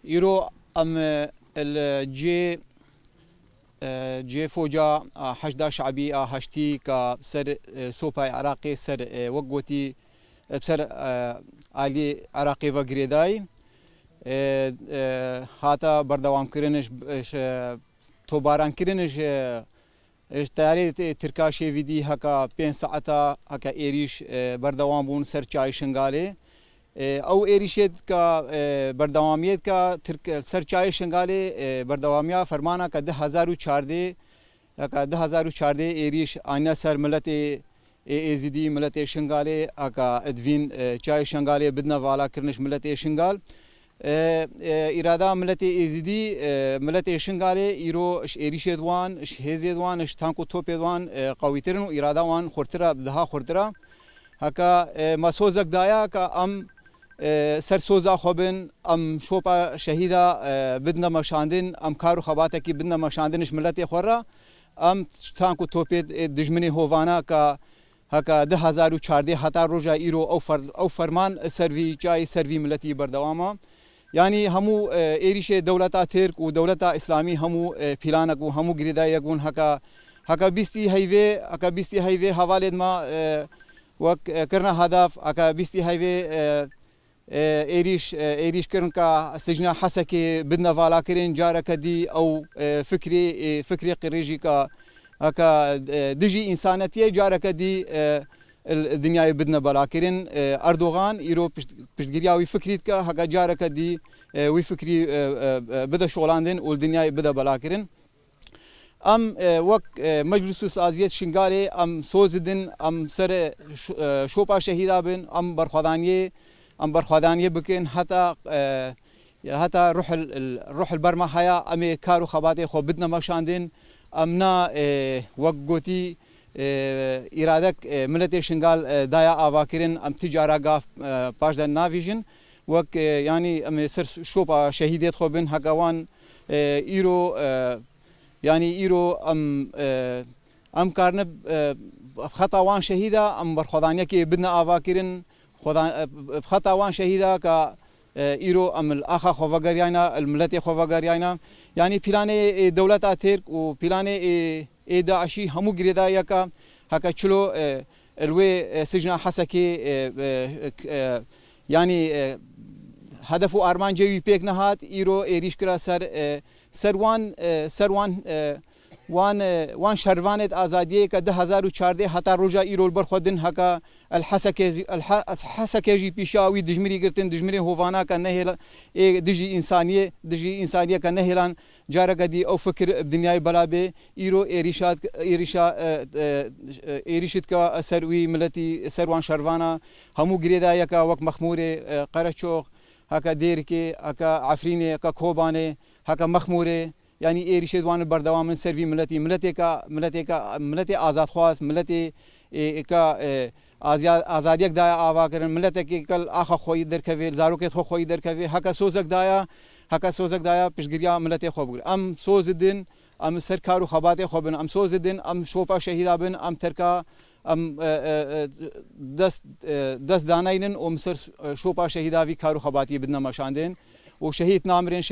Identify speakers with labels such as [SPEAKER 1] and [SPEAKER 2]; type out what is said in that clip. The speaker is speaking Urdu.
[SPEAKER 1] يرو ام الجي جي فوجا حشدا شعبي هشتي كسر سوباي عراقي سر وقوتي بسر علي عراقي وغريداي هاتا بردوام كرنش توباران كرنش تاري تركاشي فيدي هكا 5 ساعتا هكا ايريش بردوام بون سر چای شنگاله او ایریشید کا بردوامیت کا سر چای شنگاله بردوامیا فرمانا کا 2014 کا 2014 ایریش آینا سر ملت ازدی ملت شنگاله کا ادوین چای شنگاله بدنا والا کرنش ملت شنگال اراده ملت ازدی ملت شنگاله ایرو ایریشید وان هزید وان تانکو توپیدوان قویترن و اراده وان خورترا بدها خورترا هکا مسوزک دایا کا ام سر سوزا خوبن ام شوپا شهیدا بدنا مشاندن ام کارو خباته کی بدنا مشاندنش ملت خورا ام تانکو توپید دجمنی هوانا کا هکا 2014 هتا روجا ایرو او فرمان سروی جای سروی ملتی بردواما یعنی همو ایریش دولتا ترک و دولتا اسلامی همو پیلانک و همو گریدا یگون هکا بیستی هایوی حواله ما وك كرنا هدف اكا بيستي هايوي ايريش كرن كا سجنا حسكي بدنا فالا كرين جارك دي او فكري قريجي كا اكا دجي انسانيتي جارك دي الدنيا بدنا بلا كرين اردوغان يرو بشغريا وي فكريت كا هكا جارك دي وي فكري بدا شغلاندن والدنيا بدا بلا كرين ام وك مجلس سازیت شنگاله ام سوزدن ام سر شوپا شهیدا بن ام برخوادانیه بکن حتی روح البرما حیا ام کارو خباته خو بدنا مشاندن امنا وقوتي ارادك ملت شنگال دایا آواکرین ام تجارا گاف پاش دن ناویژن وك يعني ام سر شوپا شهیدت خو بن هگوان ایرو يعني ايرو ام كارنب خطاوان شهيدا ام برخدانيه كي بدنا افاكرين خطاوان شهيدا ك ايرو ام الاخا خوفغاريانا الملتي خوفغاريانا يعني بلاني دولت اترك و بلاني داعشي همو غريدا يكا هكا تشلو الوي سجنا حسكي يعني هدفو ارمان جوي بيك نهات ايرو ايريش كرا وان شروانت آزادیه که 2014 حتی روجا ایرول برخودن هکا الحسکه پیشاوی دجمری گرتن دجمری هوانا که نهیل دجی انسانیه که نهیلان جارگا دی او فکر دنیای بلابه ایرو ایریشت که سروی ملتی سروان شروانا همو گریدا یکا وک مخمور قرچوق هکا دیرکی هکا عفرینه هکا کوبانه هكا مخموره يعني ايريشد وان بردوام من سيرفي ملتي آزاد خواص ملتي كا آزاديك دايا آواكرن ملتي كل آخا خوي دركوي زاروكيت خوي دركوي هكا سوزك دايا پشگريا ملتي خو بگر ام سوزدن ام سركارو خباتي خوبن ام سوزدن ام شوپا شهيدا بن ام تركا ام دست داناينن ام سر شوپا شهيدا في كارو خباتي بدنا مشاندن وشهيد نامرين